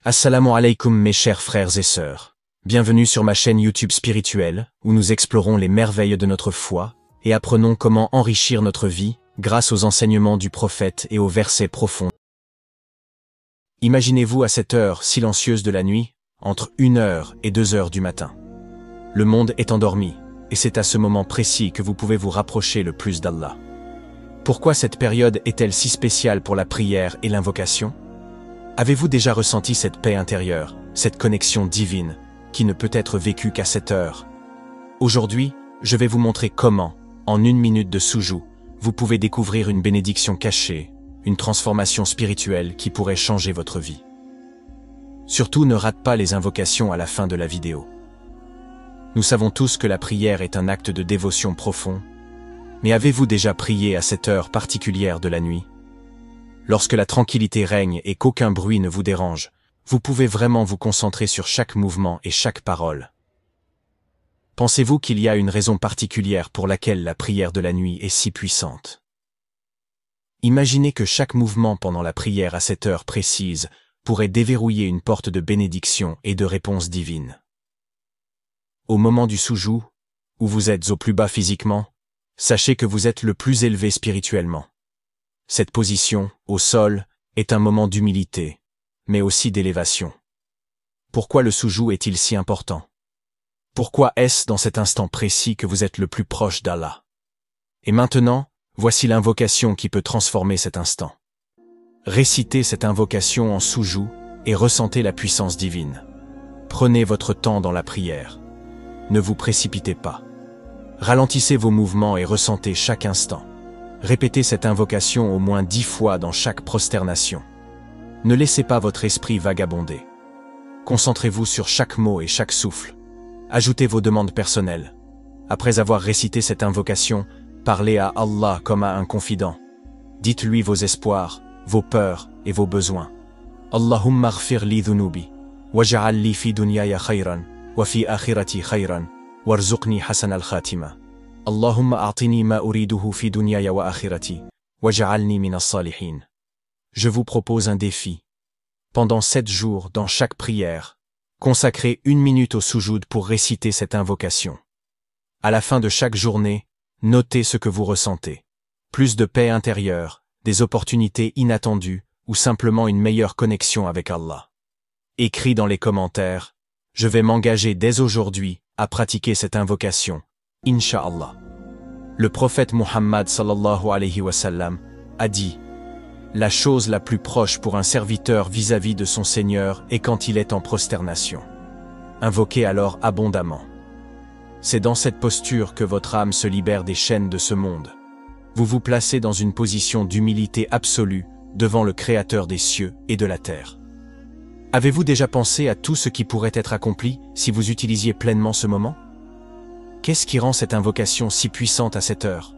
Assalamu alaikum mes chers frères et sœurs. Bienvenue sur ma chaîne YouTube spirituelle, où nous explorons les merveilles de notre foi et apprenons comment enrichir notre vie grâce aux enseignements du prophète et aux versets profonds. Imaginez-vous à cette heure silencieuse de la nuit, entre 1h et 2h du matin. Le monde est endormi, et c'est à ce moment précis que vous pouvez vous rapprocher le plus d'Allah. Pourquoi cette période est-elle si spéciale pour la prière et l'invocation ? Avez-vous déjà ressenti cette paix intérieure, cette connexion divine, qui ne peut être vécue qu'à cette heure? Aujourd'hui, je vais vous montrer comment, en 1 minute de soujou, vous pouvez découvrir une bénédiction cachée, une transformation spirituelle qui pourrait changer votre vie. Surtout ne rate pas les invocations à la fin de la vidéo. Nous savons tous que la prière est un acte de dévotion profond, mais avez-vous déjà prié à cette heure particulière de la nuit? Lorsque la tranquillité règne et qu'aucun bruit ne vous dérange, vous pouvez vraiment vous concentrer sur chaque mouvement et chaque parole. Pensez-vous qu'il y a une raison particulière pour laquelle la prière de la nuit est si puissante? Imaginez que chaque mouvement pendant la prière à cette heure précise pourrait déverrouiller une porte de bénédiction et de réponse divine. Au moment du soujou, où vous êtes au plus bas physiquement, sachez que vous êtes le plus élevé spirituellement. Cette position, au sol, est un moment d'humilité, mais aussi d'élévation. Pourquoi le soujou est-il si important? Pourquoi est-ce dans cet instant précis que vous êtes le plus proche d'Allah? Et maintenant, voici l'invocation qui peut transformer cet instant. Récitez cette invocation en soujou et ressentez la puissance divine. Prenez votre temps dans la prière. Ne vous précipitez pas. Ralentissez vos mouvements et ressentez chaque instant. Répétez cette invocation au moins 10 fois dans chaque prosternation. Ne laissez pas votre esprit vagabonder. Concentrez-vous sur chaque mot et chaque souffle. Ajoutez vos demandes personnelles. Après avoir récité cette invocation, parlez à Allah comme à un confident. Dites-lui vos espoirs, vos peurs et vos besoins. Allahumma ghfir li dhunubi, waj'al li fi dunyaya khayran, wa fi akhirati khayran, warzuqni hasan al-khatima. Allahumma a'tini ma uriduhu fi dunyaya wa akhirati, waj'alni min as-salihin. Je vous propose un défi. Pendant 7 jours, dans chaque prière, consacrez 1 minute au soujoud pour réciter cette invocation. À la fin de chaque journée, notez ce que vous ressentez. Plus de paix intérieure, des opportunités inattendues ou simplement une meilleure connexion avec Allah. Écris dans les commentaires, je vais m'engager dès aujourd'hui à pratiquer cette invocation. Inch'Allah. Le prophète Muhammad sallallahu alayhi wa sallam a dit: la chose la plus proche pour un serviteur vis-à-vis de son Seigneur est quand il est en prosternation. Invoquez alors abondamment. C'est dans cette posture que votre âme se libère des chaînes de ce monde. Vous vous placez dans une position d'humilité absolue devant le Créateur des cieux et de la terre. Avez-vous déjà pensé à tout ce qui pourrait être accompli si vous utilisiez pleinement ce moment? Qu'est-ce qui rend cette invocation si puissante à cette heure?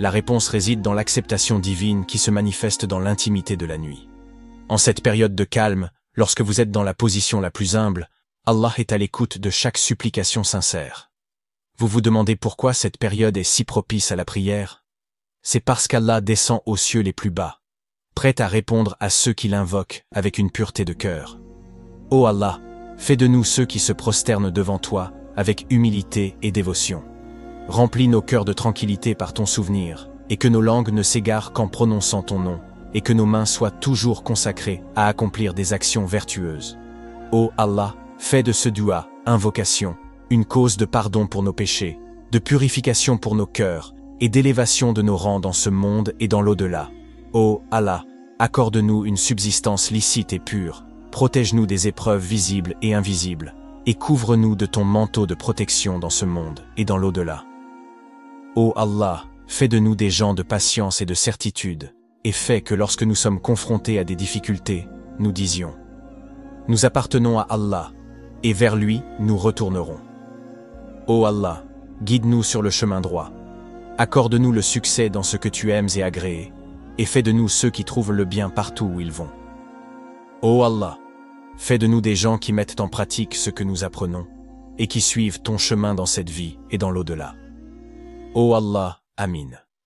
La réponse réside dans l'acceptation divine qui se manifeste dans l'intimité de la nuit. En cette période de calme, lorsque vous êtes dans la position la plus humble, Allah est à l'écoute de chaque supplication sincère. Vous vous demandez pourquoi cette période est si propice à la prière? C'est parce qu'Allah descend aux cieux les plus bas, prêt à répondre à ceux qui l'invoquent avec une pureté de cœur. Ô Allah, fais de nous ceux qui se prosternent devant toi avec humilité et dévotion. Remplis nos cœurs de tranquillité par ton souvenir, et que nos langues ne s'égarent qu'en prononçant ton nom, et que nos mains soient toujours consacrées à accomplir des actions vertueuses. Ô Allah, fais de ce dua, invocation, une cause de pardon pour nos péchés, de purification pour nos cœurs, et d'élévation de nos rangs dans ce monde et dans l'au-delà. Ô Allah, accorde-nous une subsistance licite et pure, protège-nous des épreuves visibles et invisibles, et couvre-nous de ton manteau de protection dans ce monde et dans l'au-delà. Ô Allah, fais de nous des gens de patience et de certitude, et fais que lorsque nous sommes confrontés à des difficultés, nous disions: nous appartenons à Allah, et vers lui nous retournerons. Ô Allah, guide-nous sur le chemin droit. Accorde-nous le succès dans ce que tu aimes et agrées, et fais de nous ceux qui trouvent le bien partout où ils vont. Ô Allah, fais de nous des gens qui mettent en pratique ce que nous apprenons, et qui suivent ton chemin dans cette vie et dans l'au-delà. Ô Allah, Amin.